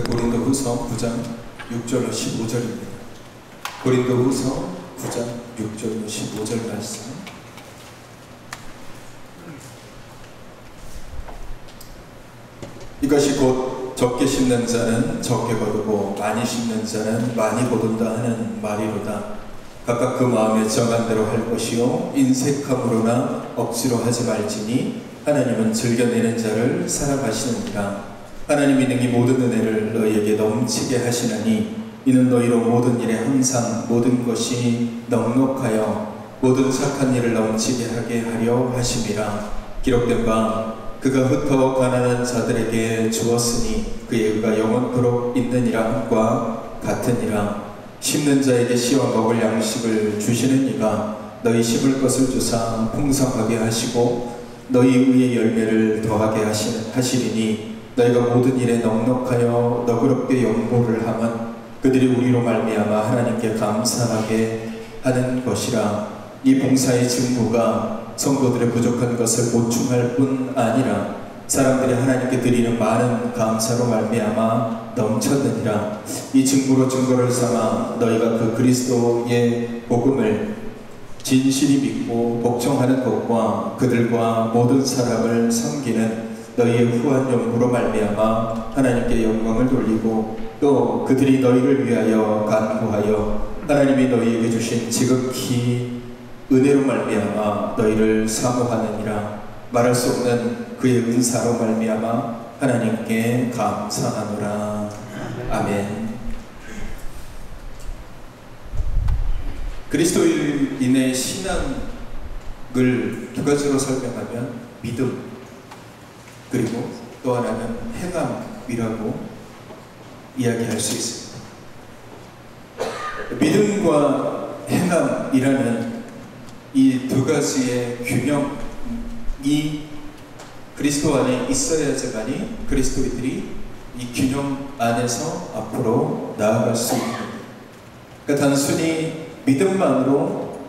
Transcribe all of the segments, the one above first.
고린도후서 9장 6절로 15절입니다. 고린도후서 9장 6절로 15절 말씀. 이것이 곧 적게 심는 자는 적게 거두고 많이 심는 자는 많이 거둔다 하는 말이로다. 각각 그 마음에 정한 대로 할 것이요 인색함으로나 억지로 하지 말지니 하나님은 즐겨내는 자를 사랑하시느니라. 하나님이 능히 모든 은혜를 너희에게 넘치게 하시나니 이는 너희로 모든 일에 항상 모든 것이 넉넉하여 모든 착한 일을 넘치게 하게 하려 하심이라. 기록된 바 그가 흩어 가난한 자들에게 주었으니 그의 의가 영원토록 있느니라 함과 같으니라. 심는 자에게 씨와 먹을 양식을 주시는 이가 너희 심을 것을 주사 풍성하게 하시고 너희 의의 열매를 더하게 하시리니 너희가 모든 일에 넉넉하여 너그럽게 연보를 하면 그들이 우리로 말미암아 하나님께 감사하게 하는 것이라. 이 봉사의 직무가 성도들의 부족한 것을 보충할 뿐 아니라 사람들이 하나님께 드리는 많은 감사로 말미암아 넘쳤느니라. 이 직무로 증거를 삼아 너희가 그 그리스도의 복음을 진실히 믿고 복종하는 것과 그들과 모든 사람을 섬기는 너희의 후한 연구로 말미암아 하나님께 영광을 돌리고 또 그들이 너희를 위하여 간구하여 하나님이 너희에게 주신 지극히 은혜로 말미암아 너희를 사모하느니라. 말할 수 없는 그의 은사로 말미암아 하나님께 감사하노라. 아멘. 그리스도인의 신앙을 두 가지로 설명하면 믿음 그리고 또 하나는 행함이라고 이야기할 수 있습니다. 믿음과 행함이라는 이 두 가지의 균형이 그리스도 안에 있어야지만이 그리스도인들이 이 균형 안에서 앞으로 나아갈 수 있는 겁니다. 그러니까 단순히 믿음만으로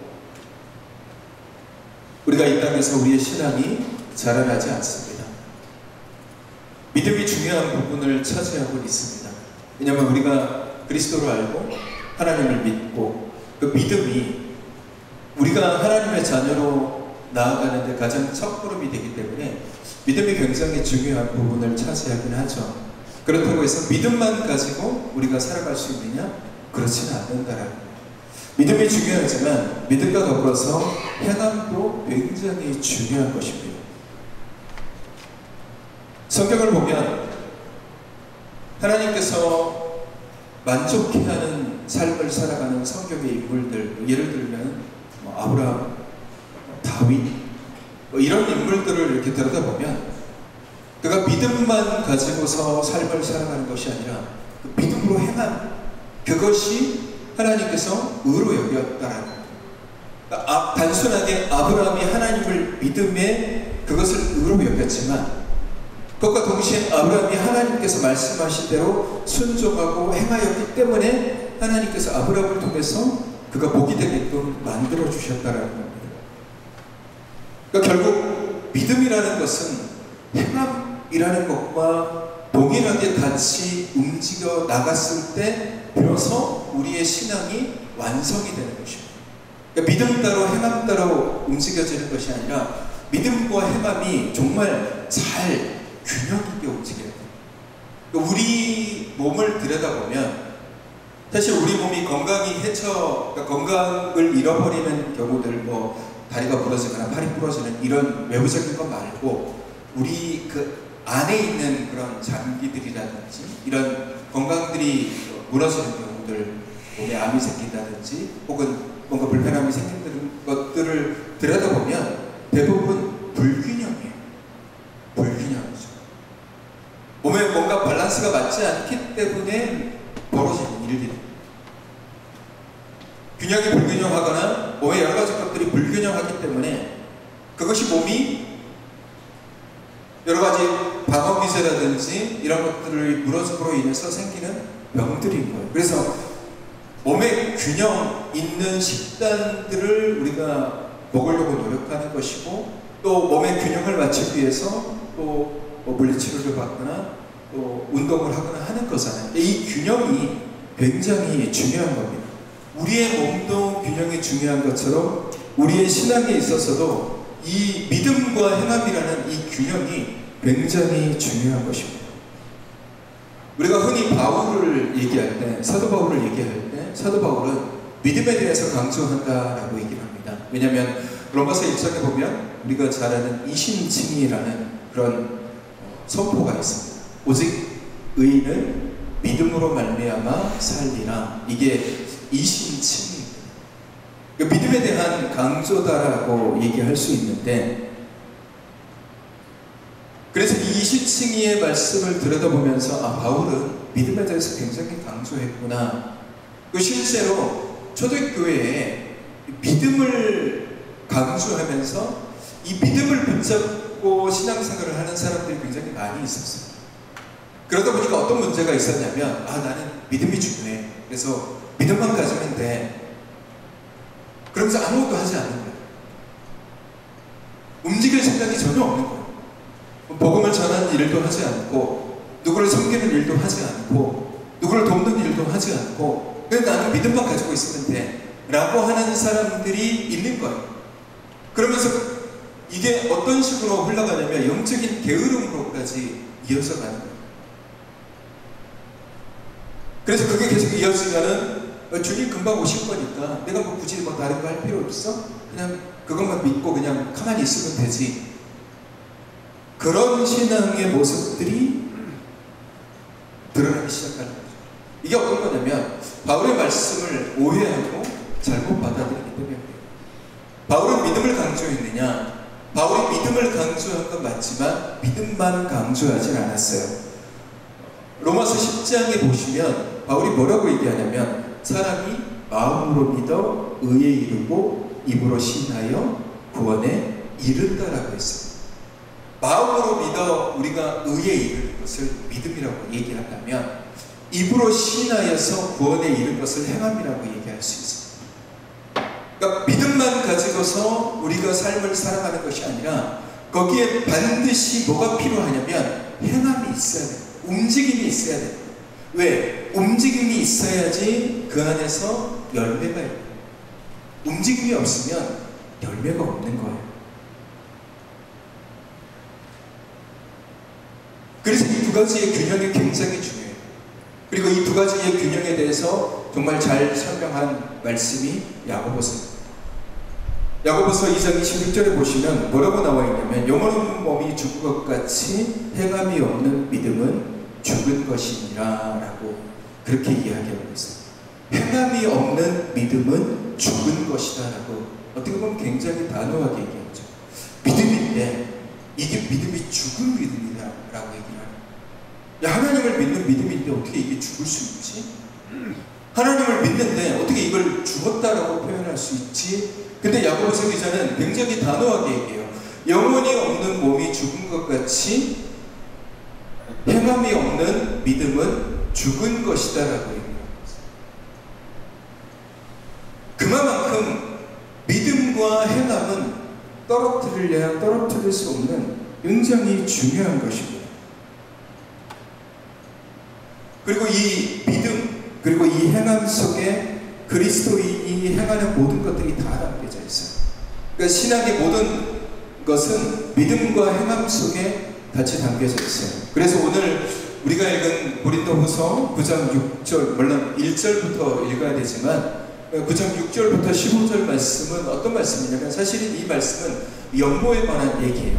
우리가 이 땅에서 우리의 신앙이 자라나지 않습니다. 믿음이 중요한 부분을 차지하고 있습니다. 왜냐하면 우리가 그리스도를 알고 하나님을 믿고 그 믿음이 우리가 하나님의 자녀로 나아가는 데 가장 첫걸음이 되기 때문에 믿음이 굉장히 중요한 부분을 차지하긴 하죠. 그렇다고 해서 믿음만 가지고 우리가 살아갈 수 있느냐? 그렇지는 않는다라는 거예요. 믿음이 중요하지만 믿음과 더불어서 행함도 굉장히 중요한 것입니다. 성경을 보면 하나님께서 만족해하는 삶을 살아가는 성경의 인물들, 예를 들면 아브라함, 다윗 이런 인물들을 이렇게 들여다보면 그가 믿음만 가지고서 삶을 살아가는 것이 아니라 그 믿음으로 행한 그것이 하나님께서 의로 여겼다라는 거예요. 그러니까 단순하게 아브라함이 하나님을 믿음에 그것을 의로 여겼지만 그것과 동시에 아브라함이 하나님께서 말씀하신 대로 순종하고 행하였기 때문에 하나님께서 아브라함을 통해서 그가 복이 되게끔 만들어 주셨다라는 겁니다. 그러니까 결국 믿음이라는 것은 행함이라는 것과 동일하게 같이 움직여 나갔을 때 비로소 우리의 신앙이 완성이 되는 것입니다. 그러니까 믿음 따로 행함 따로 움직여지는 것이 아니라 믿음과 행함이 정말 잘 균형 있게 움직여야 돼요. 그러니까 우리 몸을 들여다보면 사실 우리 몸이 건강이 그러니까 건강을 잃어버리는 경우들, 다리가 부러지거나 팔이 부러지는 이런 외부적인 것 말고 우리 그 안에 있는 그런 장기들이라든지 이런 건강들이 무너지는 경우들, 몸에 암이 생긴다든지 혹은 뭔가 불편함이 생기는 것들을 들여다보면 대부분 불균형이에요. 불균형이죠. 몸에 뭔가 밸런스가 맞지 않기 때문에 벌어지는 일들이 균형이 불균형하거나 몸의 여러 가지 것들이 불균형하기 때문에 그것이 몸이 여러 가지 방어기제라든지 이런 것들을 무너짐으로 인해서 생기는 병들인 거예요. 그래서 몸에 균형 있는 식단들을 우리가 먹으려고 노력하는 것이고 또 몸의 균형을 맞추기 위해서 또 물리치료를 받거나 또 운동을 하거나 하는 거잖아요. 이 균형이 굉장히 중요한 겁니다. 우리의 몸도 균형이 중요한 것처럼 우리의 신앙에 있어서도 이 믿음과 행함이라는 이 균형이 굉장히 중요한 것입니다. 우리가 흔히 바울을 얘기할 때, 사도 바울을 얘기할 때, 사도 바울은 믿음에 대해서 강조한다라고 얘기를 합니다. 왜냐하면 로마서 1장에 보면 우리가 잘 아는 이신칭의라는 그런 선포가 있습니다. 오직 의인은 믿음으로 말미암아 살리라. 이게 이신칭의입니다. 믿음에 대한 강조다라고 얘기할 수 있는데, 그래서 이 이신칭의의 말씀을 들여다보면서 바울은 믿음에 대해서 굉장히 강조했구나. 실제로 초대교회에 믿음을 강조하면서 이 믿음을 붙잡고 신앙생활을 하는 사람들이 굉장히 많이 있었어요. 그러다 보니까 어떤 문제가 있었냐면, 나는 믿음이 중요해. 그래서 믿음만 가지면 돼. 그러면서 아무것도 하지 않는 거예요. 움직일 생각이 전혀 없는 거예요. 복음을 전하는 일도 하지 않고, 누구를 섬기는 일도 하지 않고, 누구를 돕는 일도 하지 않고, 그냥 나는 믿음만 가지고 있으면 돼 라고 하는 사람들이 있는 거예요. 그러면서 이게 어떤 식으로 흘러가냐면 영적인 게으름으로까지 이어져 가는 거예요. 그래서 그게 계속 이어지면은 주님 금방 오실 거니까 내가 굳이 다른 거 할 필요 없어? 그냥 그것만 믿고 그냥 가만히 있으면 되지. 그런 신앙의 모습들이 드러나기 시작하는 거죠. 이게 어떤 거냐면 바울의 말씀을 오해하고 잘못 받아들이기 때문에 바울은 믿음을 강조했느냐? 바울이 믿음을 강조한 건 맞지만 믿음만 강조하진 않았어요. 로마서 10장에 보시면 바울이 뭐라고 얘기하냐면 사람이 마음으로 믿어 의에 이르고 입으로 신하여 구원에 이른다라고 했어요. 마음으로 믿어 우리가 의에 이르는 것을 믿음이라고 얘기한다면 입으로 신하여서 구원에 이른 것을 행함이라고 얘기할 수 있습니다. 그러니까 믿음만 가지고서 우리가 삶을 살아가는 것이 아니라 거기에 반드시 뭐가 필요하냐면 행함이 있어야 돼요. 움직임이 있어야 돼요. 왜? 움직임이 있어야지 그 안에서 열매가 있고, 움직임이 없으면 열매가 없는 거예요. 그래서 이 두 가지의 균형이 굉장히 중요해요. 그리고 이 두 가지의 균형에 대해서 정말 잘 설명한 말씀이 야고보서입니다. 야고보서 2장 26절에 보시면 뭐라고 나와 있냐면 영혼 없는 몸이 죽은 것 같이 행함이 없는 믿음은 죽은 것이니라 라고 그렇게 이야기하고 있어요. 행함이 없는 믿음은 죽은 것이다 라고 어떻게 보면 굉장히 단호하게 얘기하죠. 믿음인데 이게 믿음이 죽은 믿음이다 라고 얘기를 하는 거예요. 하나님을 믿는 믿음인데 어떻게 이게 죽을 수 있지? 하나님을 믿는데 어떻게 이걸 죽었다라고 표현할 수 있지? 근데 야고보서 기자는 굉장히 단호하게 얘기해요. 영혼이 없는 몸이 죽은 것 같이 행함이 없는 믿음은 죽은 것이다 라고 얘기합니다. 그만큼 믿음과 행함은 떨어뜨리려야 떨어뜨릴 수 없는 굉장히 중요한 것입니다. 그리고 이 믿음 그리고 이 행함 속에 그리스도인이 행하는 모든 것들이 다 담겨져 있어요. 그러니까 신학의 모든 것은 믿음과 행함 속에 같이 담겨져 있어요. 그래서 오늘 우리가 읽은 고린도후서 9장 6절 물론 1절부터 읽어야 되지만 9장 6절부터 15절 말씀은 어떤 말씀이냐면 사실은 이 말씀은 연보에 관한 얘기예요.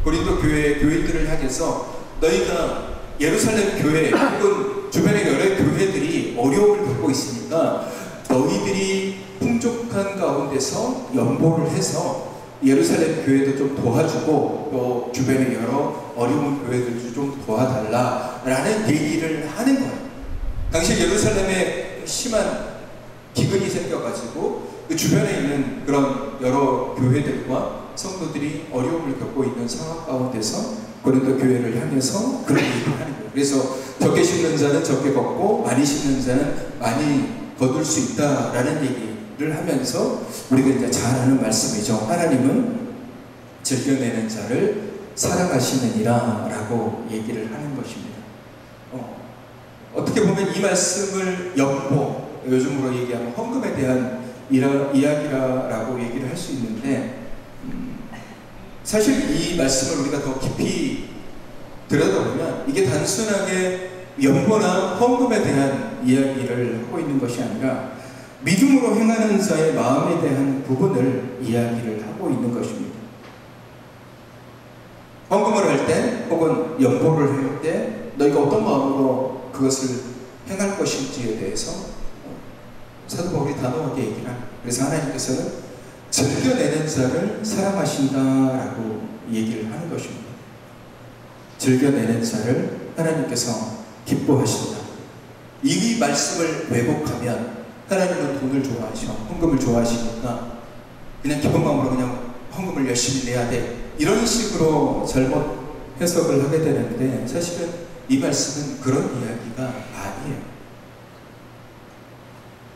고린도 교회 교인들을 향해서 너희가 예루살렘 교회 혹은 주변의 여러 교회들이 어려움을 겪고 있으니까 너희들이 풍족한 가운데서 연보를 해서 예루살렘 교회도 좀 도와주고 또 주변의 여러 어려운 교회들도 좀 도와달라라는 얘기를 하는 거예요. 당시 예루살렘에 심한 기근이 생겨가지고 그 주변에 있는 그런 여러 교회들과 성도들이 어려움을 겪고 있는 상황 가운데서 고린도 교회를 향해서 그런 얘기를 하는 거예요. 그래서 적게 심는 자는 적게 걷고 많이 심는 자는 많이 거둘 수 있다라는 얘기를 하면서 우리가 이제 잘 아는 말씀이죠. 하나님은 즐겨내는 자를 사랑하시느니라 라고 얘기를 하는 것입니다. 어떻게 보면 이 말씀을 연보, 요즘으로 얘기하면 헌금에 대한 이야기라고 얘기를 할 수 있는데, 사실 이 말씀을 우리가 더 깊이 들여다보면 이게 단순하게 연보나 헌금에 대한 이야기를 하고 있는 것이 아니라 믿음으로 행하는 자의 마음에 대한 부분을 이야기를 하고 있는 것입니다. 헌금을 할 때 혹은 연보를 할 때 너희가 어떤 마음으로 그것을 행할 것인지에 대해서 사도 바울이 단호하게 얘기를 합니다. 그래서 하나님께서는 즐겨내는 자를 사랑하신다라고 얘기를 하는 것입니다. 즐겨내는 자를 하나님께서 기뻐하신다. 이 말씀을 왜곡하면 하나님은 돈을 좋아하셔, 헌금을 좋아하시니까 그냥 기쁜 마음으로 그냥 헌금을 열심히 내야 돼, 이런 식으로 잘못 해석을 하게 되는데, 사실은 이 말씀은 그런 이야기가 아니에요.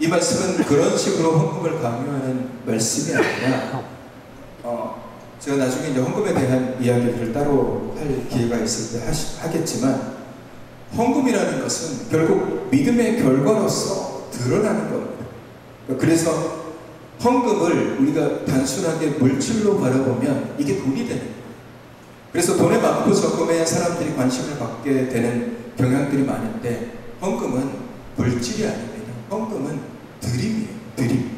이 말씀은 그런 식으로 헌금을 강요하는 말씀이 아니라, 제가 나중에 이제 헌금에 대한 이야기를 따로 할 기회가 있을 때 하겠지만, 헌금이라는 것은 결국 믿음의 결과로서 드러나는 겁니다. 그래서 헌금을 우리가 단순하게 물질로 바라보면 이게 돈이 되는 거예요. 그래서 돈에 많고 적금에 사람들이 관심을 갖게 되는 경향들이 많은데, 헌금은 물질이 아닙니다. 헌금은 드림이에요. 드림.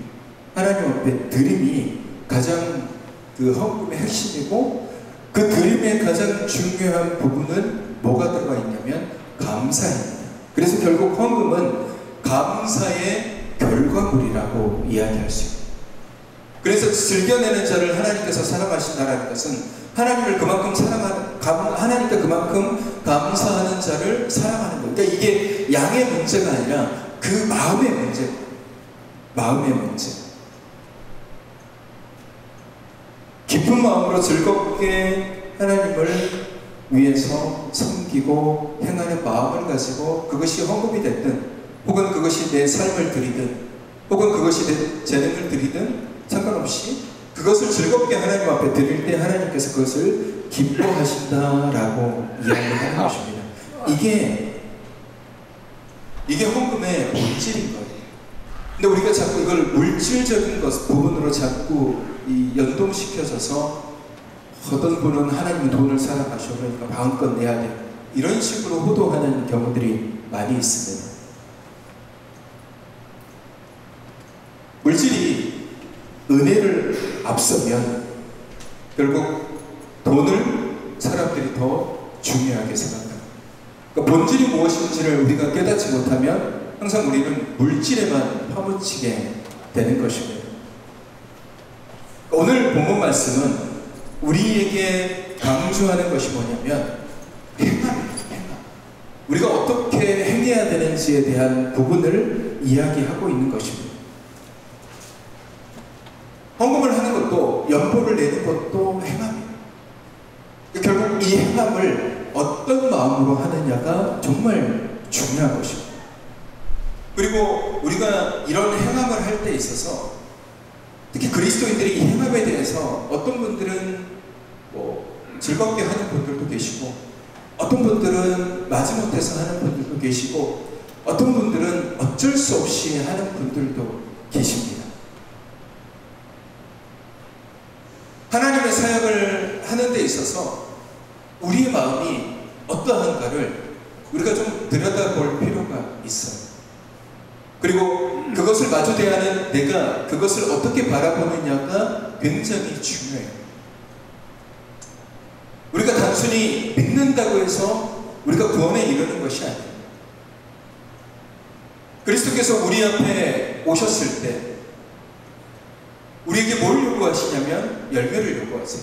하나님 앞에 드림이 가장 그 헌금의 핵심이고, 그 드림의 가장 중요한 부분은 뭐가 들어가 있냐면 감사입니다. 그래서 결국 헌금은 감사의 결과물이라고 이야기할 수 있습니다. 그래서 즐겨내는 자를 하나님께서 사랑하신다는 것은 하나님을 그만큼 하나님께 그만큼 감사하는 자를 사랑하는 거예요. 그러니까 이게 양의 문제가 아니라 그 마음의 문제, 마음의 문제. 깊은 마음으로 즐겁게 하나님을 위해서 섬기고 행하는 마음을 가지고, 그것이 헌금이 됐든 혹은 그것이 내 삶을 드리든 혹은 그것이 내 재능을 드리든 상관없이 그것을 즐겁게 하나님 앞에 드릴 때 하나님께서 그것을 기뻐하신다라고 이야기하는 것입니다. 이게 헌금의 본질인 거예요. 근데 우리가 자꾸 이걸 물질적인 부분으로 자꾸 연동시켜져서, 어떤 분은 하나님은 돈을 사랑하셔, 그러니까 마음껏 내야 돼, 이런 식으로 호도하는 경우들이 많이 있습니다. 물질이 은혜를 앞서면 결국 돈을 사람들이 더 중요하게 생각합니다. 그러니까 본질이 무엇인지를 우리가 깨닫지 못하면 항상 우리는 물질에만 파묻히게 되는 것입니다. 오늘 본문 말씀은 우리에게 강조하는 것이 뭐냐면 행함입니다. 행함. 우리가 어떻게 행해야 되는지에 대한 부분을 이야기하고 있는 것입니다. 헌금을 하는 것도, 연보를 내는 것도 행함이에요. 결국 이 행함을 어떤 마음으로 하느냐가 정말 중요한 것입니다. 그리고 우리가 이런 행함을 할 때 있어서, 특히 그리스도인들이 이 행함에 대해서 어떤 분들은 즐겁게 하는 분들도 계시고, 어떤 분들은 마지못해서 하는 분들도 계시고, 어떤 분들은 어쩔 수 없이 하는 분들도 계십니다. 하나님의 사역을 하는 데 있어서 우리의 마음이 어떠한가를 우리가 좀 들여다볼 필요가 있어요. 그리고 그것을 마주 대하는 내가 그것을 어떻게 바라보느냐가 굉장히 중요해요. 우리가 단순히 믿는다고 해서 우리가 구원에 이르는 것이 아니에요. 그리스도께서 우리 앞에 오셨을 때 우리에게 뭘 요구하시냐면 열매를 요구하세요.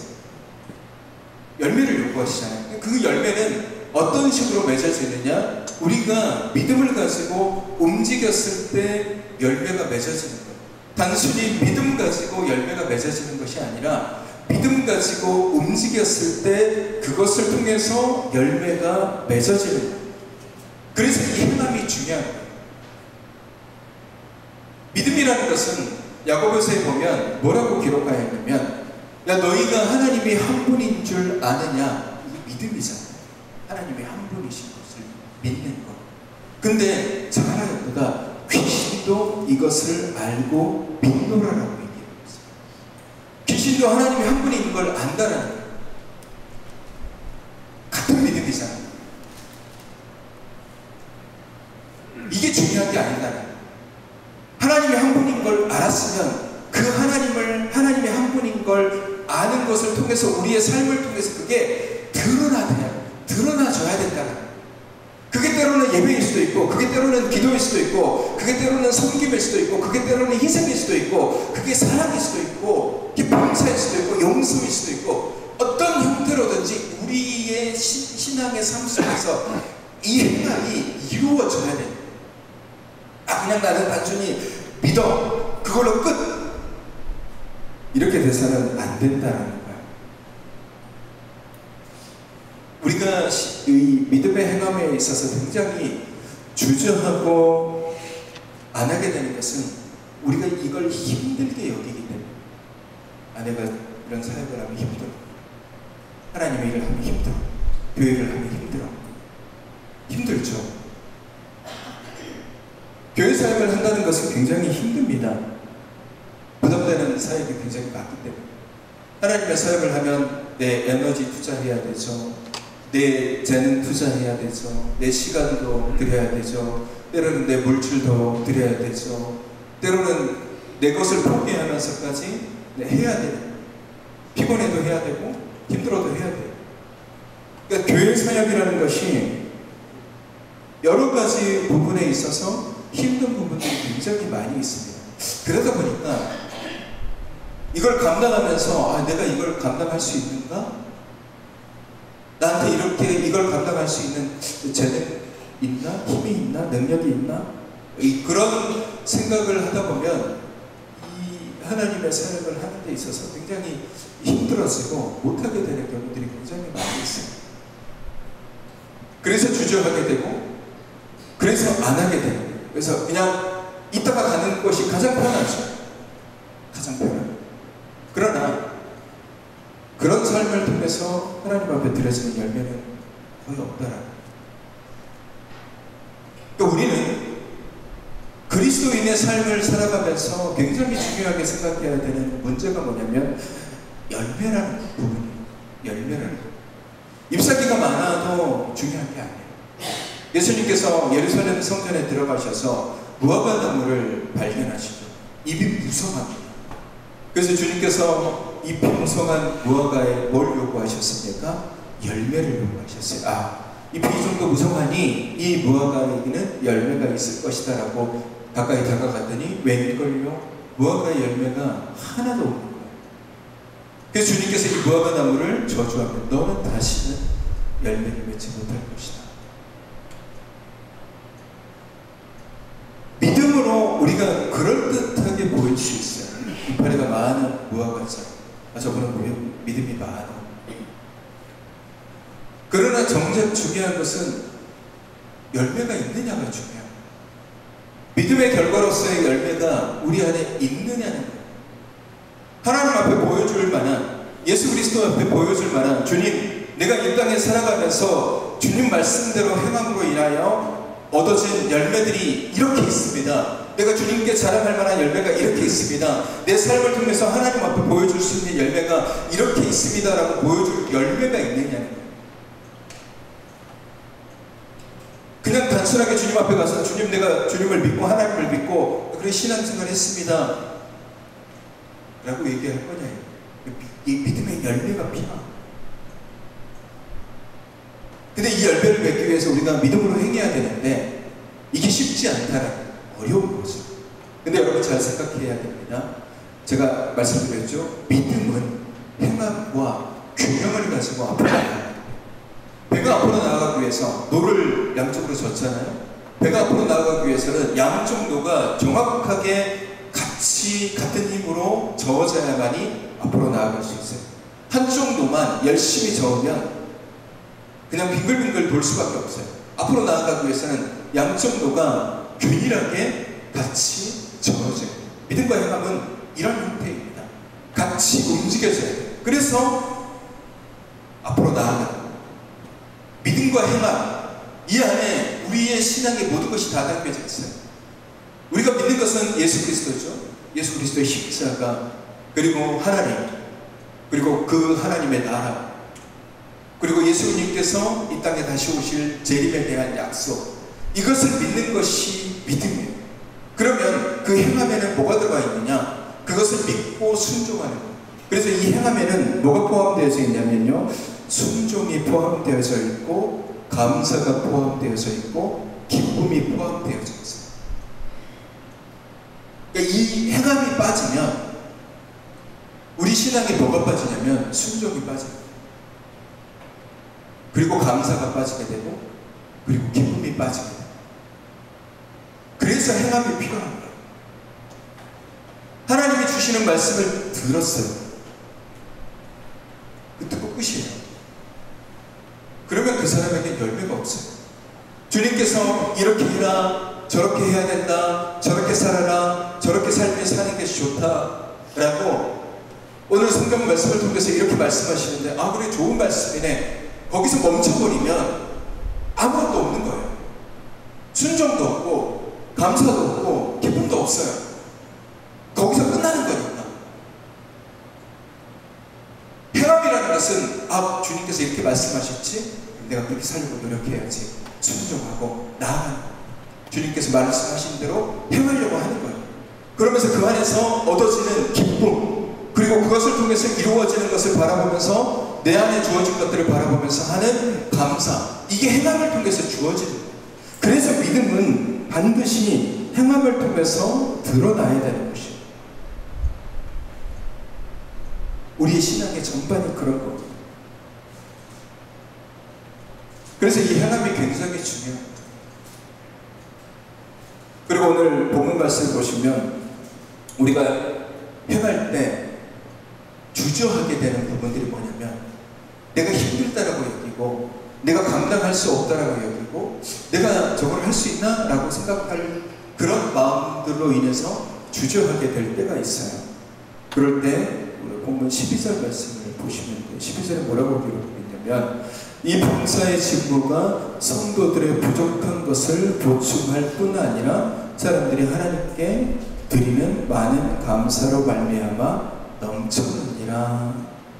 열매를 요구하시잖아요. 그 열매는 어떤 식으로 맺어지느냐? 우리가 믿음을 가지고 움직였을 때 열매가 맺어지는 거예요. 단순히 믿음 가지고 열매가 맺어지는 것이 아니라 믿음 가지고 움직였을 때 그것을 통해서 열매가 맺어지는 거예요. 그래서 이 행함이 중요한 거예요. 믿음이라는 것은 야고보서에 보면 뭐라고 기록하여 있냐면, 야 너희가 하나님이 한 분인 줄 아느냐? 이게 믿음이잖아요. 하나님이 한 분이신 것을 믿는 것. 근데 자라야가 귀신도 이것을 알고 믿노라라고 얘기해요. 귀신도 하나님이 한 분이 있는 걸 안다라는 거예요. 같은 믿음이잖아요. 이게 중요한 게 아닌다는 거예요. 하나님이 한 분인 걸 알았으면 그 하나님이 한 분인 걸 아는 것을 통해서 우리의 삶을 통해서 그게 드러나줘야 된다는 거예요. 그게 때로는 예배일 수도 있고, 그게 때로는 기도일 수도 있고, 그게 때로는 섬김일 수도 있고, 그게 때로는 희생일 수도 있고, 그게 사랑일 수도 있고, 그게 봉사일 수도 있고, 용서일 수도 있고, 어떤 형태로든지 우리의 신앙의 삶 속에서 이 행함이 이루어져야 돼요. 그냥 나는 단순히 믿어, 그걸로 끝, 이렇게 돼서는 안 된다는 거예요. 우리가 이 믿음의 행함에 있어서 굉장히 주저하고 안 하게 되는 것은 우리가 이걸 힘들게 여기기 때문에. 내가 이런 사역을 하면 힘들어, 하나님의 일을 하면 힘들어, 교회를 하면 힘들죠. 교회 사역을 한다는 것은 굉장히 힘듭니다. 부담되는 사역이 굉장히 많기 때문에. 하나님의 사역을 하면 내 에너지 투자해야 되죠. 내 재능 투자해야 되죠. 내 시간도 드려야 되죠. 때로는 내 물질도 드려야 되죠. 때로는 내 것을 포기하면서까지 해야 돼요. 피곤해도 해야 되고 힘들어도 해야 돼요. 그러니까 교회 사역이라는 것이 여러 가지 부분에 있어서 힘든 부분들이 굉장히 많이 있습니다. 그러다 보니까 이걸 감당하면서 내가 이걸 감당할 수 있는가? 나한테 이렇게 이걸 감당할 수 있는 재능 있나? 힘이 있나? 능력이 있나? 그런 생각을 하다 보면 이 하나님의 사역을 하는 데 있어서 굉장히 힘들어지고 못하게 되는 경우들이 굉장히 많이 있어요. 그래서 주저하게 되고, 그래서 안 하게 되는 거예요. 그래서 그냥 이따가 가는 것이 가장 편하죠. 가장 편해요. 그러나 그런 삶을 통해서 하나님 앞에 드려지는 열매는 거의 없다라는 거예요. 그러니까 우리는 그리스도인의 삶을 살아가면서 굉장히 중요하게 생각해야 되는 문제가 뭐냐면 열매라는 부분이에요. 열매라는 부분. 잎사귀가 많아도 중요한 게 아니에요. 예수님께서 예루살렘 성전에 들어가셔서 무화과 나무를 발견하시죠. 잎이 무성합니다. 그래서 주님께서 이 풍성한 무화과에 뭘 요구하셨습니까? 열매를 요구하셨어요. 잎이 이 정도 무성하니 이 무화과에는 열매가 있을 것이다 라고 가까이 다가갔더니 웬걸요? 무화과의 열매가 하나도 없는 거예요. 그래서 주님께서 이 무화과 나무를 저주하며 너는 다시는 열매를 맺지 못할 것이다. 믿음으로 우리가 그럴듯하게 보일 수 있어요. 이파리가 많은 무화과처럼. 저분은 믿음이 많아. 그러나 정작 중요한 것은 열매가 있느냐가 중요해요. 믿음의 결과로서의 열매가 우리 안에 있느냐는 거예요. 하나님 앞에 보여줄 만한, 예수 그리스도 앞에 보여줄 만한, 주님, 내가 이 땅에 살아가면서 주님 말씀대로 행함으로 인하여 얻어진 열매들이 이렇게 있습니다. 내가 주님께 자랑할 만한 열매가 이렇게 있습니다. 내 삶을 통해서 하나님 앞에 보여줄 수 있는 열매가 이렇게 있습니다 라고 보여줄 열매가 있느냐는 거예요. 그냥 단순하게 주님 앞에 가서 주님, 내가 주님을 믿고 하나님을 믿고 그래 신앙생활 했습니다 라고 얘기할 거냐. 이 믿음의 열매가 필요합니다. 근데 이 열매를 맺기 위해서 우리가 믿음으로 행해야 되는데 이게 쉽지 않다는 어려운 거죠. 근데 여러분 잘 생각해야 됩니다. 제가 말씀드렸죠. 믿음은 행함과 균형을 가지고 앞으로 나아가요. 배가 앞으로 나아가기 위해서 노를 양쪽으로 젓잖아요. 배가 앞으로 나아가기 위해서는 양쪽 노가 정확하게 같이 같은 힘으로 저어져야만이 앞으로 나아갈 수 있어요. 한쪽 노만 열심히 저으면 그냥 빙글빙글 돌 수밖에 없어요. 앞으로 나아가기 위해서는 양쪽 노가 균일하게 같이 저어져요. 믿음과 행함은 이런 형태입니다. 같이 움직여져야 돼요. 그래서 앞으로 나아가요. 믿음과 행함, 이 안에 우리의 신앙의 모든 것이 다 담겨져 있어요. 우리가 믿는 것은 예수 그리스도죠. 예수 그리스도의 십자가, 그리고 하나님, 그리고 그 하나님의 나라, 그리고 예수님께서 이 땅에 다시 오실 재림에 대한 약속, 이것을 믿는 것이 믿음이에요. 그러면 그 행함에는 뭐가 들어가 있느냐? 그것을 믿고 순종하는 거예요. 그래서 이 행함에는 뭐가 포함되어져 있냐면요, 순종이 포함되어져 있고, 감사가 포함되어져 있고, 기쁨이 포함되어져 있어요. 그러니까 이 행함이 빠지면 우리 신앙에 뭐가 빠지냐면 순종이 빠져요. 그리고 감사가 빠지게 되고, 그리고 기쁨이 빠지게 돼요. 그래서 행함이 필요한 거예요. 하나님이 주시는 말씀을 들었어요. 그 듣고 끝이에요. 그러면 그 사람에게 열매가 없어요. 주님께서 이렇게 해라, 저렇게 해야 된다, 저렇게 살아라, 저렇게 삶에 사는 것이 좋다 라고 오늘 성경 말씀을 통해서 이렇게 말씀하시는데, 아 그래, 좋은 말씀이네. 거기서 멈춰버리면 아무것도 없는 거예요. 순종도 없고 감사도 없고 기쁨도 없어요. 거기서 끝나는 거니까. 행함이라는 것은, 아 주님께서 이렇게 말씀하셨지, 내가 그렇게 살려고 노력해야지, 순종하고 나아가는 거예요. 주님께서 말씀하신 대로 행하려고 하는 거예요. 그러면서 그 안에서 얻어지는 기쁨, 그리고 그것을 통해서 이루어지는 것을 바라보면서, 내 안에 주어진 것들을 바라보면서 하는 감사, 이게 행함을 통해서 주어지는 거예요. 그래서 믿음은 반드시 행함을 통해서 드러나야 되는 것이에요. 우리의 신앙의 전반이 그런 거예요. 그래서 이 행함이 굉장히 중요합니다. 그리고 오늘 본문 말씀을 보시면 우리가 행할 때 주저하게 되는 부분들이 뭐냐면, 내가 힘들다라고 여기고, 내가 감당할 수 없다라고 여기고, 내가 저걸 할 수 있나? 라고 생각할 그런 마음들로 인해서 주저하게 될 때가 있어요. 그럴 때 오늘 본문 12절 말씀을 보시면 돼요. 12절에 뭐라고 기록되어 있냐면, 이 봉사의 직무가 성도들의 부족한 것을 보충할 뿐 아니라 사람들이 하나님께 드리는 많은 감사로 말미암아 넘쳐느니라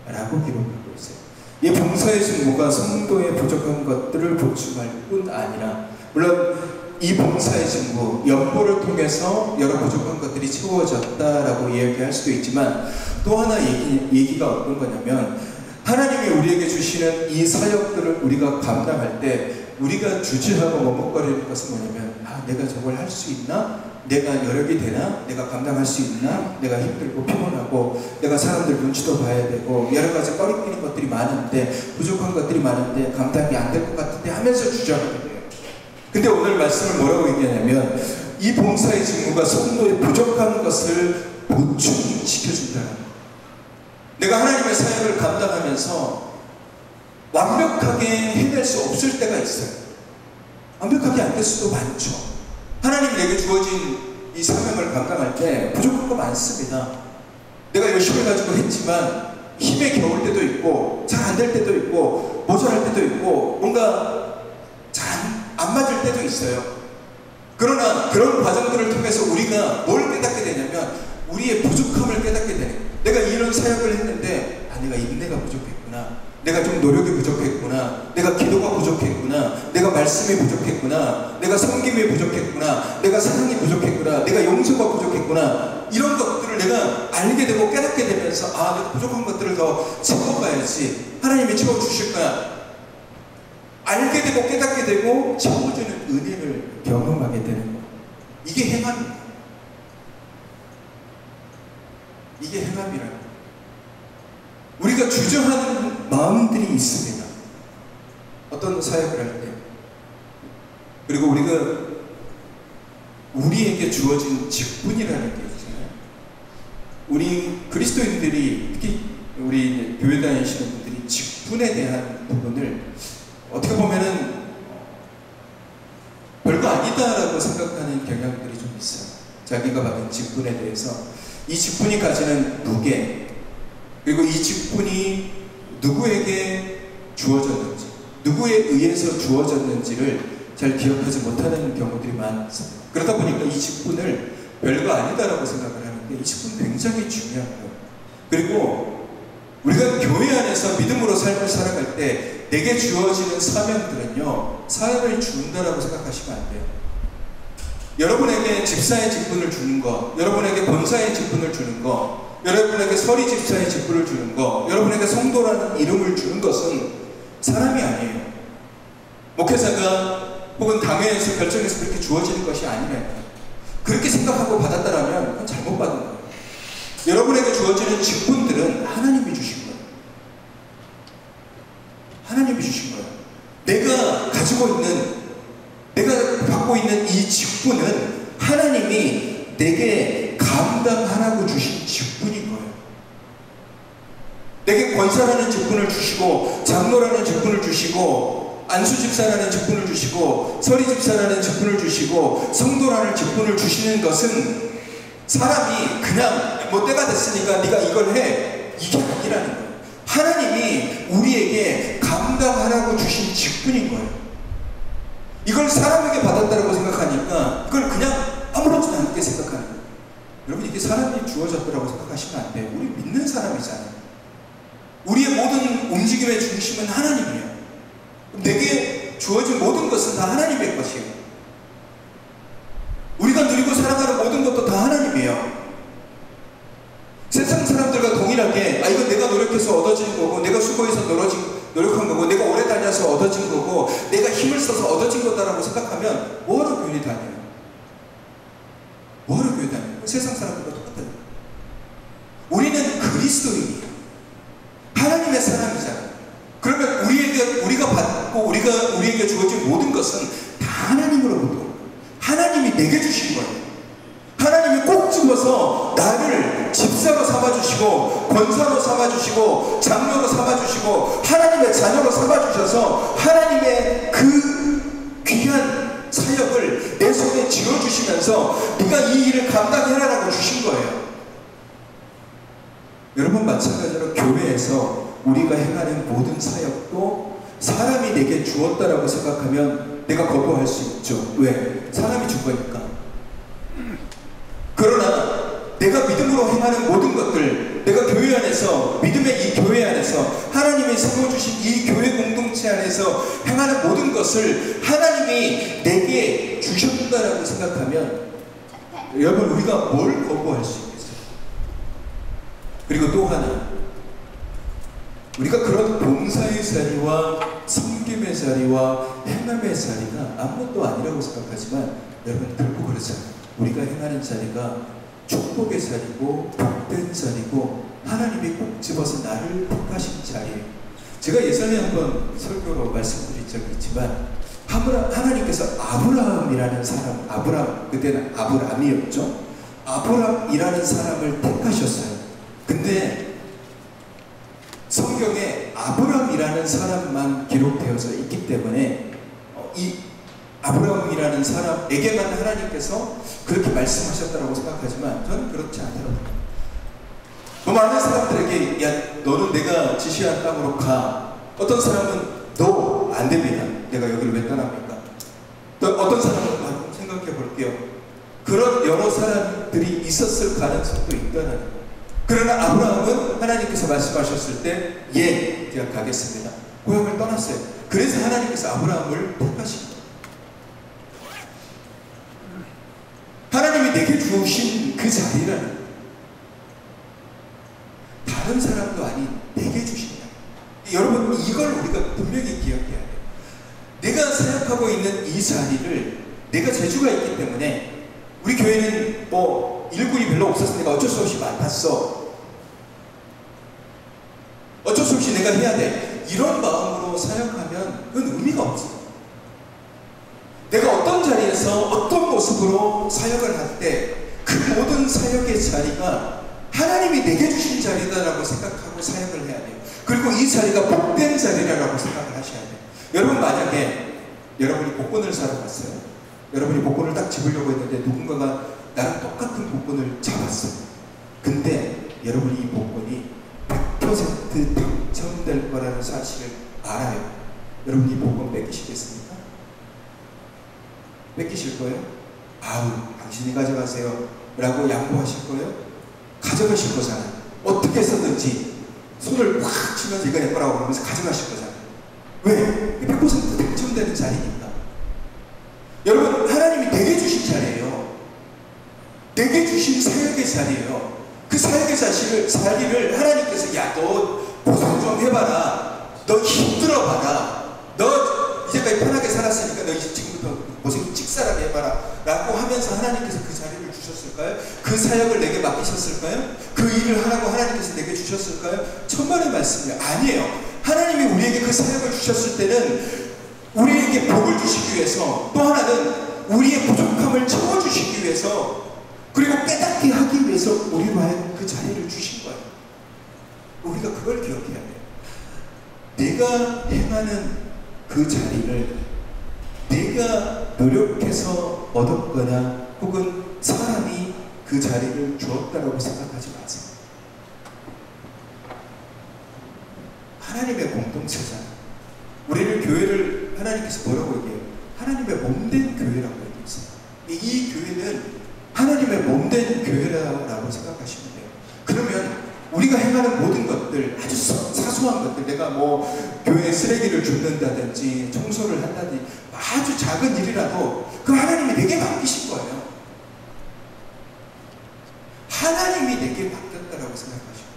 라고 기록하고 있어요. 이 봉사의 직무가 성도의 부족한 것들을 보충할 뿐 아니라, 물론 이 봉사의 직무, 연보를 통해서 여러 부족한 것들이 채워졌다라고 이야기할 수도 있지만, 또 하나 얘기가 어떤 거냐면, 하나님이 우리에게 주시는 이 사역들을 우리가 감당할 때 우리가 주저하고 머뭇거리는 것은 뭐냐면, 아 내가 저걸 할 수 있나? 내가 여력이 되나? 내가 감당할 수 있나? 내가 힘들고 피곤하고, 내가 사람들 눈치도 봐야 되고, 여러 가지 꺼리끼는 것들이 많은데, 부족한 것들이 많은데 감당이 안 될 것 같은데 하면서 주저하게 돼요. 근데 오늘 말씀을 뭐라고 얘기하냐면, 이 봉사의 직무가 성도의 부족한 것을 보충시켜준다는 거예요. 내가 하나님의 사역을 감당하면서 완벽하게 해낼 수 없을 때가 있어요. 완벽하게 안 될 수도 많죠. 하나님이 내게 주어진 이 사명을 감당할 때 부족한 거 많습니다. 내가 열심히 가지고 했지만 힘에 겨울 때도 있고, 잘 안 될 때도 있고, 모자랄 때도 있고, 뭔가 잘 안 맞을 때도 있어요. 그러나 그런 과정들을 통해서 우리가 뭘 깨닫게 되냐면, 우리의 부족함을 깨닫게 되는 거예요. 내가 이런 사역을 했는데, 아 내가 인내가 부족했구나, 내가 좀 노력이 부족했구나, 내가 기도가 부족했구나, 내가 말씀이 부족했구나, 내가 섬김이 부족했구나, 내가 사랑이 부족했구나, 내가 용서가 부족했구나, 이런 것들을 내가 알게 되고 깨닫게 되면서, 아 내가 부족한 것들을 더 채워가야지, 하나님이 채워주실 거야, 알게 되고 깨닫게 되고 채워주는 은혜를 경험하게 되는 거. 이게 행함입니다. 이게 행함이라고. 우리가 주저하는 마음들이 있습니다. 어떤 사역을 할 때. 그리고 우리에게 주어진 직분이라는 게 있잖아요. 우리 그리스도인들이, 특히 우리 교회 다니시는 분들이 직분에 대한 부분을 어떻게 보면은 별거 아니다라고 생각하는 경향들이 좀 있어요. 자기가 받은 직분에 대해서, 이 직분이 가지는 무게, 그리고 이 직분이 누구에게 주어졌는지, 누구에 의해서 주어졌는지를 잘 기억하지 못하는 경우들이 많습니다. 그러다 보니까 이 직분을 별거 아니다라고 생각을 하는데 이 직분 굉장히 중요한 거예요. 그리고 우리가 교회 안에서 믿음으로 삶을 살아갈 때 내게 주어지는 사명들은요, 사역을 준다라고 생각하시면 안 돼요. 여러분에게 집사의 직분을 주는 거, 여러분에게 본사의 직분을 주는 거, 여러분에게 서리 집사의 직분을 주는 거, 여러분에게 성도라는 이름을 주는 것은 사람이 아니에요. 목회자가 혹은 당회에서 결정해서 그렇게 주어지는 것이 아니래요. 그렇게 생각하고 받았다라면 그건 잘못 받은 거예요. 여러분에게 주어지는 직분들은 하나님이 주신 거예요. 하나님이 주신 거예요. 내가 가지고 있는, 내가 받고 있는 이 직분은 하나님이 내게 감당하라고 주신 직분인 거예요. 내게 권사라는 직분을 주시고, 장로라는 직분을 주시고, 안수집사라는 직분을 주시고, 서리집사라는 직분을 주시고, 성도라는 직분을 주시는 것은 사람이 그냥 뭐 때가 됐으니까 네가 이걸 해, 이게 아니라는 거예요. 하나님이 우리에게 감당하라고 주신 직분인 거예요. 이걸 사람에게 받았다고 생각하니까 그걸 그냥 아무렇지도 않게 생각하는 거예요. 여러분, 이게 사람이 주어졌다고 생각하시면 안 돼요. 우리 믿는 사람이잖아요. 우리의 모든 움직임의 중심은 하나님이에요. 내게 주어진 모든 것은 다 하나님의 것이에요. 우리가 누리고 살아가는 모든 것도 다 하나님이에요. 세상 사람들과 동일하게 이건 내가 노력해서 얻어진 거고, 내가 수고해서 노력한 거고, 내가 오래 다녀서 얻어진 거고, 내가 힘을 써서 얻어진 거다라고 생각하면 뭐하러 교회 다녀요? 뭐하러 교회 다녀요? 세상 사람들과 똑같아요. 우리는 그리스도인이에요. 하나님의 사람이잖아요. 그러면 우리가 받고 우리에게 주어진 모든 것은 다 하나님으로부터, 하나님이 내게 주신 거예요. 하나님이 꼭 집어서 나를 집사로 삼아주시고, 권사로 삼아주시고, 장로로 삼아주시고, 하나님의 자녀로 삼아주셔서 하나님의 그 귀한 사역을 내 손에 쥐어주시면서 네가 이 일을 감당해라라고 주신 거예요. 여러분, 마찬가지로 교회에서 우리가 행하는 모든 사역도 사람이 내게 주었다라고 생각하면 내가 거부할 수 있죠. 왜? 사람이 준 거니까. 그러나 내가 믿음으로 행하는 모든 것들, 내가 교회 안에서, 믿음의 이 교회 안에서, 하나님이 세워주신 이 교회 공동체 안에서 행하는 모든 것을 하나님이 내게 주셨다라고 생각하면 여러분, 우리가 뭘 거부할 수 있겠어요? 그리고 또 하나, 우리가 그런 봉사의 자리와 섬김의 자리와 행함의 자리가 아무것도 아니라고 생각하지만 여러분, 결코 그렇지 않아요. 우리가 행하는 자리가 축복의 자리고 복된 자리고 하나님이 꼭 집어서 나를 택하신 자리예요. 제가 예전에 한번 설교로 말씀드린 적이 있지만 하나님께서 아브라함이라는 사람, 그때는 아브람이었죠. 아브람이라는 사람을 택하셨어요. 근데 성경에 아브람이라는 사람만 기록되어서 있기 때문에 이 아브라함이라는 사람에게만 하나님께서 그렇게 말씀하셨다고 생각하지만 저는 그렇지 않더라고요. 너무 많은 사람들에게 야, 너는 내가 지시한 땅으로 가. 어떤 사람은 너 안 됩니다. 내가 여기를 왜 떠납니까? 또 어떤 사람은 생각해 볼게요. 그런 여러 사람들이 있었을 가능성도 있다는 거예요. 그러나 아브라함은 하나님께서 말씀하셨을 때 예, 제가 가겠습니다. 고향을 떠났어요. 그래서 하나님께서 아브라함을 택하신 거예요. 하나님이 내게 주신 그 자리라는, 다른 사람도 아닌 내게 주신 자리. 여러분, 이걸 우리가 분명히 기억해야 돼요. 내가 사역하고 있는 이 자리를, 내가 재주가 있기 때문에, 우리 교회는 뭐 일꾼이 별로 없었으니까 어쩔 수 없이 맡았어, 어쩔 수 없이 내가 해야 돼, 이런 마음으로 사역하면 그건 의미가 없어요. 내가 어떤 자리에서 어떤 모습으로 사역을 할 때 그 모든 사역의 자리가 하나님이 내게 주신 자리다라고 생각하고 사역을 해야 돼요. 그리고 이 자리가 복된 자리라고 생각을 하셔야 돼요. 여러분, 만약에 여러분이 복권을 사러 갔어요. 여러분이 복권을 딱 집으려고 했는데 누군가가 나랑 똑같은 복권을 잡았어요. 근데 여러분이 이 복권이 100% 당첨될 거라는 사실을 알아요. 여러분이 이 복권 뺏기시겠습니까? 주실 거예요? 아우, 당신이 가져가세요 라고 양보하실 거예요? 가져가실 거잖아요. 어떻게 해서든지 손을 팍 치면서 이거 내 거라고 그러면서 가져가실 거잖아요. 왜? 100% 당첨되는 자리니까. 여러분, 하나님이 내게 주신 자리예요. 내게 주신 사역의 자리예요. 그 사역의 자리를 하나님께서, 야, 너 고생 좀 해봐라. 너 힘들어봐라. 너 이제까지 편하게 살았으니까 너 이제 지금부터 고생 찍사하게 해봐라 라고 하면서 하나님께서 그 자리를 주셨을까요? 그 사역을 내게 맡기셨을까요? 그 일을 하라고 하나님께서 내게 주셨을까요? 천만의 말씀이에요. 아니에요. 하나님이 우리에게 그 사역을 주셨을 때는 우리에게 복을 주시기 위해서, 또 하나는 우리의 부족함을 채워주시기 위해서, 그리고 깨닫게 하기 위해서 우리로 하여금 그 자리를 주신 거예요. 우리가 그걸 기억해야 돼요. 내가 행하는 그 자리를 내가 노력해서 얻었거나 혹은 사람이 그 자리를 주었다라고 생각하지 마세요. 하나님의 공동체잖아요. 우리를, 교회를 하나님께서 뭐라고 얘기해요? 하나님의 몸된 교회라고 얘기했어요. 이 교회는 하나님의 몸된 교회라고 생각하시면 돼요. 그러면 우리가 행하는 모든 것들, 아주 사소한 것들, 내가 뭐 교회에 쓰레기를 줍는다든지 청소를 한다든지 아주 작은 일이라도 그 하나님이 내게 맡기신 거예요. 하나님이 내게 맡겼다라고 생각하시고,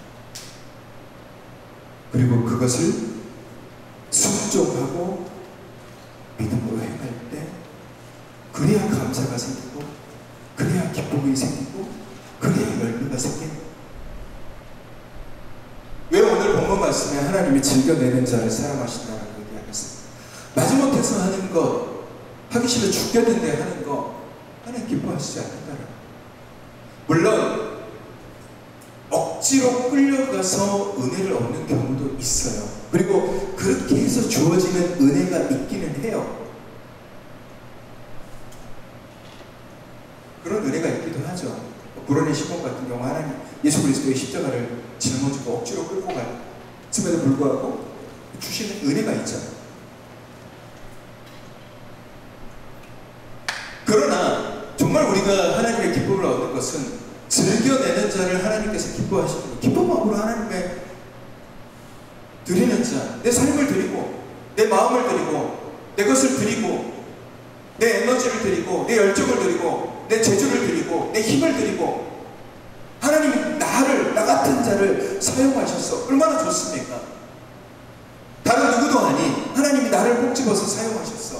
그리고 그것을 순종하고 믿음으로 행할 때 그래야 감사가 생기고, 그래야 기쁨이 생기고, 그래야 열매가 생기는. 왜 오늘 본문 말씀에 하나님이 즐겨내는 자를 사랑하신다라고 얘기하겠어요? 마지못해서 하는 것, 하기 싫어 죽겠는데 하는 것, 하나님 기뻐하시지 않는다라고. 물론 억지로 끌려가서 은혜를 얻는 경우도 있어요. 그리고 그렇게 해서 주어지는 은혜가 있기는 해요. 그런 은혜가 있기도 하죠. 불원의 시몬 같은 경우 하나님 예수 그리스도의 십자가를 짊어지고 억지로 끌고 갔음에도 불구하고 주시는 은혜가 있잖아요. 그러나 정말 우리가 하나님의 기쁨을 얻는 것은 즐겨내는 자를 하나님께서 기뻐하시는 거예요. 기쁜 마음으로 하나님의 드리는 자, 내 삶을 드리고, 내 마음을 드리고, 내 것을 드리고, 내 에너지를 드리고, 내 열정을 드리고, 내 재주를 드리고, 내 힘을 드리고, 하나님이 나 같은 자를 사용하셔서 얼마나 좋습니까? 다른 누구도 아닌 하나님이 나를 꼭 집어서 사용하셨어.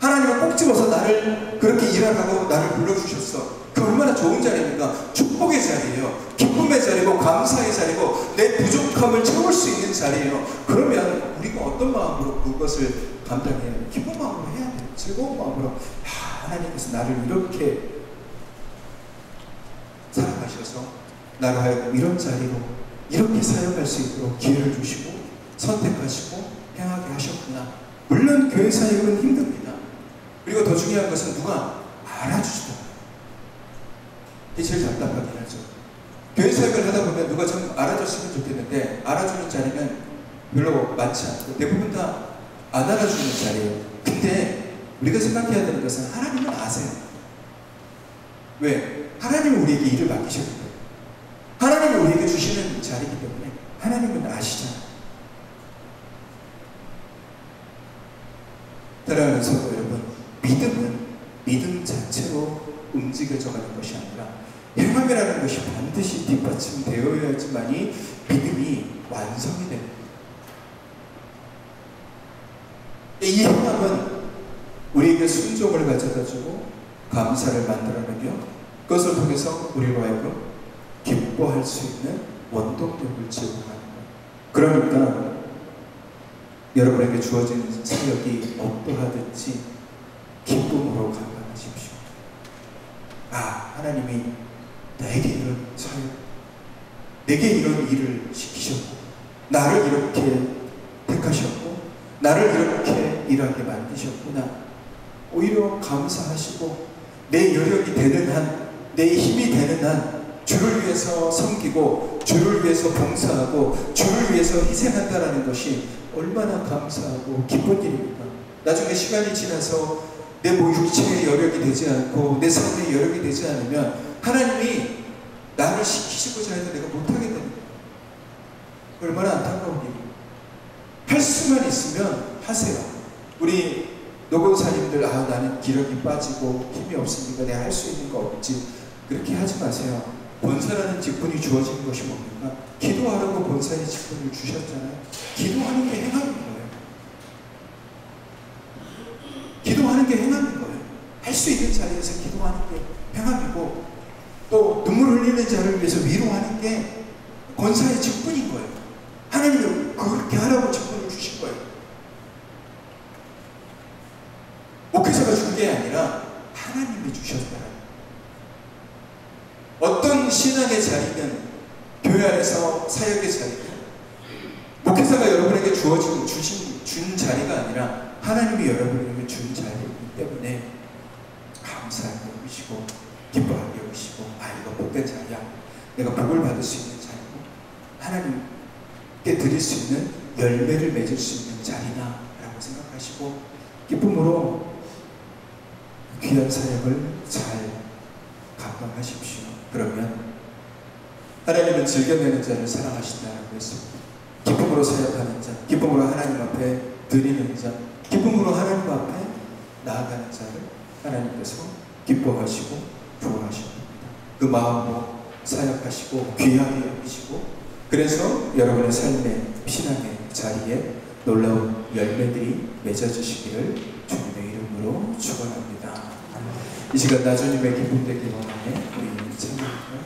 하나님은 꼭 집어서 나를 그렇게 일하라고 나를 불러주셨어. 그 얼마나 좋은 자리입니까? 축복의 자리예요. 기쁨의 자리고, 감사의 자리고, 내 부족함을 채울 수 있는 자리예요. 그러면 우리가 어떤 마음으로 그것을 감당해야 돼요? 기쁜 마음으로 해야 돼요. 즐거운 마음으로, 하나님께서 나를 이렇게 사랑하셔서 나를 하여금 이런 자리로 이렇게 사역할 수 있도록 기회를 주시고 선택하시고 행하게 하셨구나. 물론 교회 사역은 힘듭니다. 그리고 더 중요한 것은 누가 알아주시다. 이게 제일 답답하긴 하죠. 교회 사역을 하다 보면 누가 좀 알아줬으면 좋겠는데 알아주는 자리는 별로 많지 않고 대부분 다 안 알아주는 자리예요. 근데 우리가 생각해야 되는 것은 하나님은 아세요. 왜? 하나님은 우리에게 일을 맡기셨기 때문에, 하나님이 우리에게 주시는 자리이기 때문에 하나님은 아시잖아요. 사랑하는 성도 여러분, 믿음은 믿음 자체로 움직여져가는 것이 아니라 행함이라는 것이 반드시 뒷받침되어야지만이 믿음이 완성이 됩니다. 이 행함은 우리에게 순종을 가져다주고 감사를 만들어내며 그것을 통해서 우리로 하여금 기뻐할 수 있는 원동력을 제공하는 거예요. 그러니까 여러분에게 주어진 사역이 어떠하든지 기쁨으로 감당하십시오. 하나님이 나에게 이런 사역, 내게 이런 일을 시키셨고, 나를 이렇게 택하셨고, 나를 이렇게 일하게 만드셨구나. 오히려 감사하시고 내 여력이 되는 한, 내 힘이 되는 한 주를 위해서 섬기고 주를 위해서 봉사하고 주를 위해서 희생한다라는 것이 얼마나 감사하고 기쁜 일입니까? 나중에 시간이 지나서 내 육체의 여력이 되지 않고 내 삶의 여력이 되지 않으면 하나님이 나를 시키시고자 해도 내가 못하게 되는 거예요. 얼마나 안타까운 일이에요. 할 수만 있으면 하세요. 우리 노건사님들, 나는 기력이 빠지고 힘이 없으니까 내가 할 수 있는 거 없지, 그렇게 하지 마세요. 본사라는 직분이 주어지는 것이 뭡니까? 기도하라고 본사의 직분을 주셨잖아요. 기도하는 게 행함인 거예요. 기도하는 게 행함인 거예요. 할 수 있는 자리에서 기도하는 게 행함이고, 또 눈물 흘리는 자를 위해서 위로하는 게 권사의 직분인 거예요. 하나님이 그렇게 하라고 직분을 주신 거예요. 목회자가 준 게 아니라 하나님이 주셨다. 어떤 신앙의 자리는, 교회 안에서 사역의 자리는 목회자가 여러분에게 준 자리가 아니라 하나님이 여러분에게 준 자리이기 때문에 감사하게 여기시고 기뻐하게 여기시고, 이거 복된 자리야, 내가 복을 받을 수 있는 자리고 하나님께 드릴 수 있는 열매를 맺을 수 있는 자리다 라고 생각하시고 기쁨으로 귀한 사역을 잘 감당하십시오. 그러면 하나님은 즐겨내는 자를 사랑하신다라고 했습니다. 기쁨으로 사역하는 자, 기쁨으로 하나님 앞에 드리는 자, 기쁨으로 하나님 앞에 나아가는 자를 하나님께서 기뻐하시고 좋아하십니다. 그 마음으로 사역하시고 귀하게 여기시고, 그래서 여러분의 삶의 신앙의 자리에 놀라운 열매들이 맺어지시기를 주님의 이름으로 축원합니다. 이 시간 나주님의 기쁨 되기 원하네 우리 찬양합니다.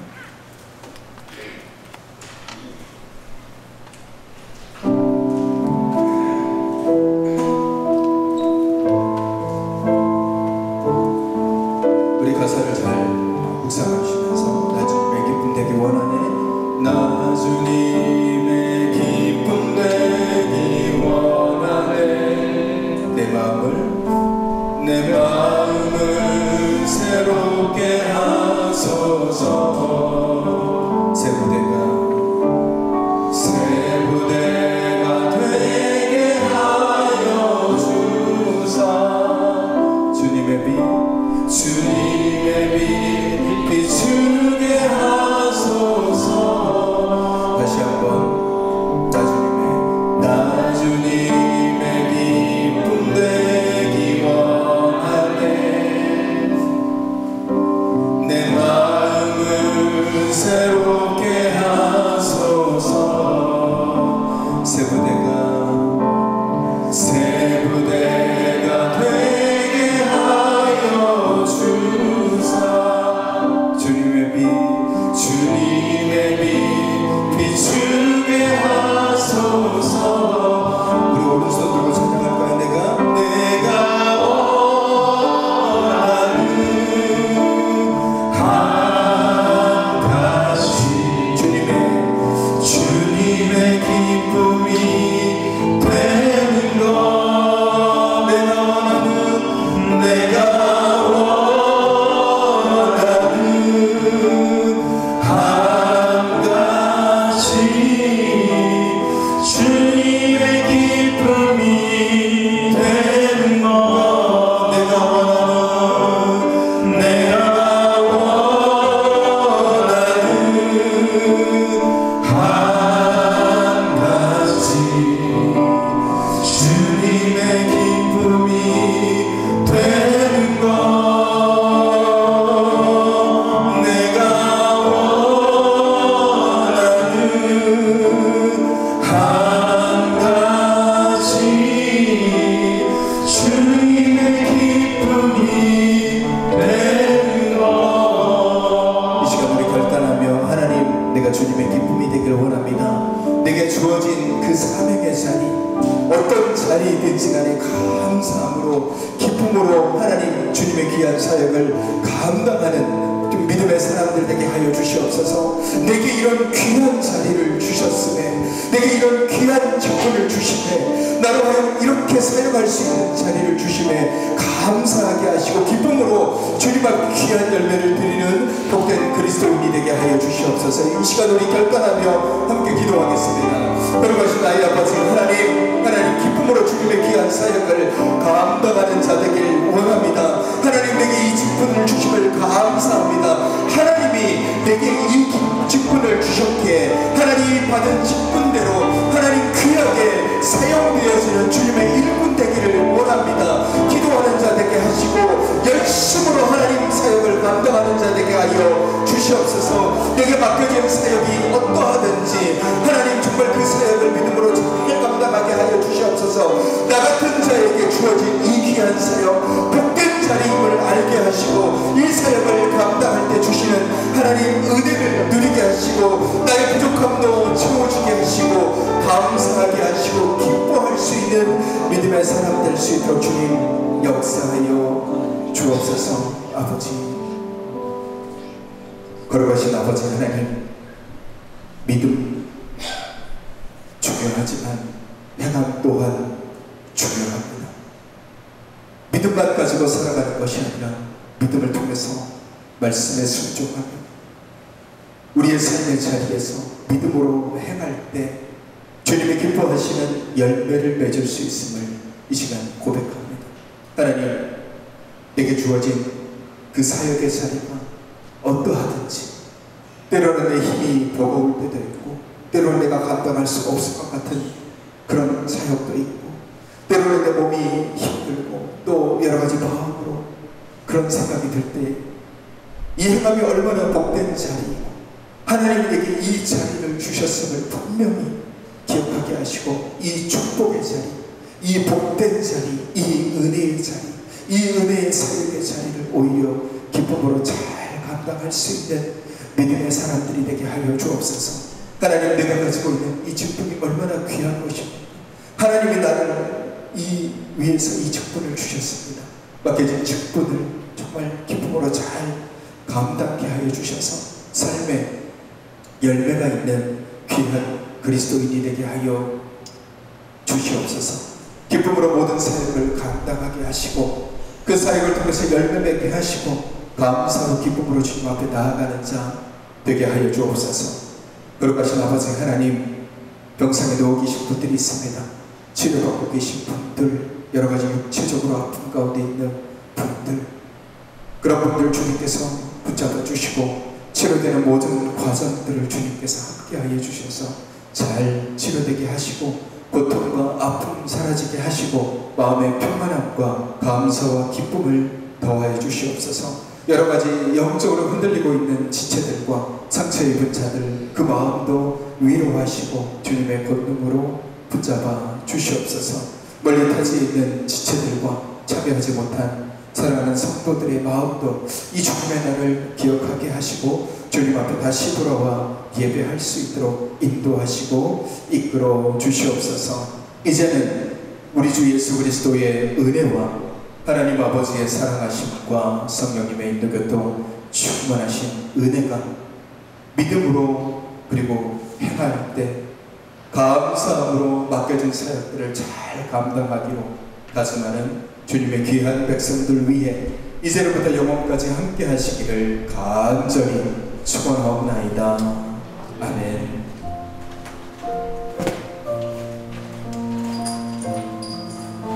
기쁨으로 하나님 주님의 귀한 사역을 감당하는 좀 믿음의 믿음의 사람들 되게 하여 주시옵소서. 내게 이런 귀한 자리를 주셨음에, 내게 이런 귀한 직분을 주심에, 나로 하여금 이렇게 사용할 수 있는 자리를 주심에 감사하게 하시고 기쁨으로 주님 앞 귀한 열매를 드리는 복된 그리스도인이 되게 하여 주시옵소서. 이 시간 우리 결단하며 함께 기도하겠습니다. 거룩하신 나의 아버지 하나님, 기쁨으로 주님의 귀한 사역을 감당하는 자 되길 원합니다. 하나님, 내게 이 직분을 주심을 감사합니다. 하나님이 내게 이 직분을 주셨기에 하나님이 받은 직분대로 하나님 귀하게 사용되어지는 주님의 일꾼 되기를 원합니다. 기도하는 자 되게 하시고 열심으로 하나님 사역을 감당하는 자 되게 하여 주시옵소서. 내게 맡겨진 사역이 어떠하든지 하나님 정말 그 사역을 믿음으로 잘 감당하게 하여 주시옵소서. 나 같은 자에게 주어진 이 귀한 사역, 복된 자리임을 알게 하시고 이 사역을 감당할 때 주시는 하나님 은혜를 누리게 하시고 나의 부족함도 채워주게 하시고 감사하게 하시고 기뻐할 수 있는 믿음의 사람 될 수 있도록 주님 역사하여 주옵소서. 아버지, 거룩하신 아버지 하나님, 믿음 중요하지만 행함 또한 중요합니다. 믿음만 가지고 살아가는 것이 아니라 믿음을 통해서 말씀에 순종하며 우리의 삶의 자리에서 믿음으로 행할 때 주님이 기뻐하시는 열매를 맺을 수 있음을 이 시간 고백합니다. 하나님, 내게 주어진 그 사역의 자리가 어떠하든지 때로는 내 힘이 버거울 때도 있고 때로는 내가 감당할 수가 없을 것 같은 그런 사역도 있고 때로는 내 몸이 힘들고 또 여러 가지 마음으로 그런 생각이 들 때 이 행함이 얼마나 복된 자리이고 하나님이 내게 이 자리를 주셨음을 분명히 기억하게 하시고 이 축복의 자리, 이 복된 자리, 이 은혜의 자리, 이 은혜의 사역의 자리를 오히려 기쁨으로 잘 감당할 수 있는 믿음의 사람들이 되게 하여 주옵소서. 하나님, 내가 가지고 있는 이 직분이 얼마나 귀한 것입니까? 하나님이 나를 이 위에서 이 직분을 주셨습니다. 맡겨진 직분을 정말 기쁨으로 잘 감당케 하여 주셔서 삶에 열매가 있는 귀한 그리스도인이 되게 하여 주시옵소서. 기쁨으로 모든 사역을 감당하게 하시고 그 사역을 통해서 열매 맺게 하시고 감사로 기쁨으로 주님 앞에 나아가는 자 되게 하여 주옵소서. 거룩하신 아버지 하나님, 병상에 누워 계신 분들이 있습니다. 치료받고 계신 분들, 여러 가지 육체적으로 아픔 가운데 있는 분들, 그런 분들 주님께서 붙잡아 주시고 치료되는 모든 과정들을 주님께서 함께하여 주셔서 잘 치료되게 하시고 고통과 아픔 사라지게 하시고 마음의 평안함과 감사와 기쁨을 더하여 주시옵소서. 여러 가지 영적으로 흔들리고 있는 지체들과 상처 입은 자들 그 마음도 위로하시고 주님의 권능으로 붙잡아 주시옵소서. 멀리 타지에 있는 지체들과 참여하지 못한 사랑하는 성도들의 마음도 이 죽음의 날을 기억하게 하시고 주님 앞에 다시 돌아와 예배할 수 있도록 인도하시고 이끌어 주시옵소서. 이제는 우리 주 예수 그리스도의 은혜와 하나님 아버지의 사랑하심과 성령님의 인도교통 충만하신 은혜가 믿음으로 그리고 행할 때 감사함으로 맡겨진 사역들을 잘 감당하기로 다짐하는 주님의 귀한 백성들 위해 이제로부터 영원까지 함께 하시기를 간절히 축원하옵나이다. 아멘.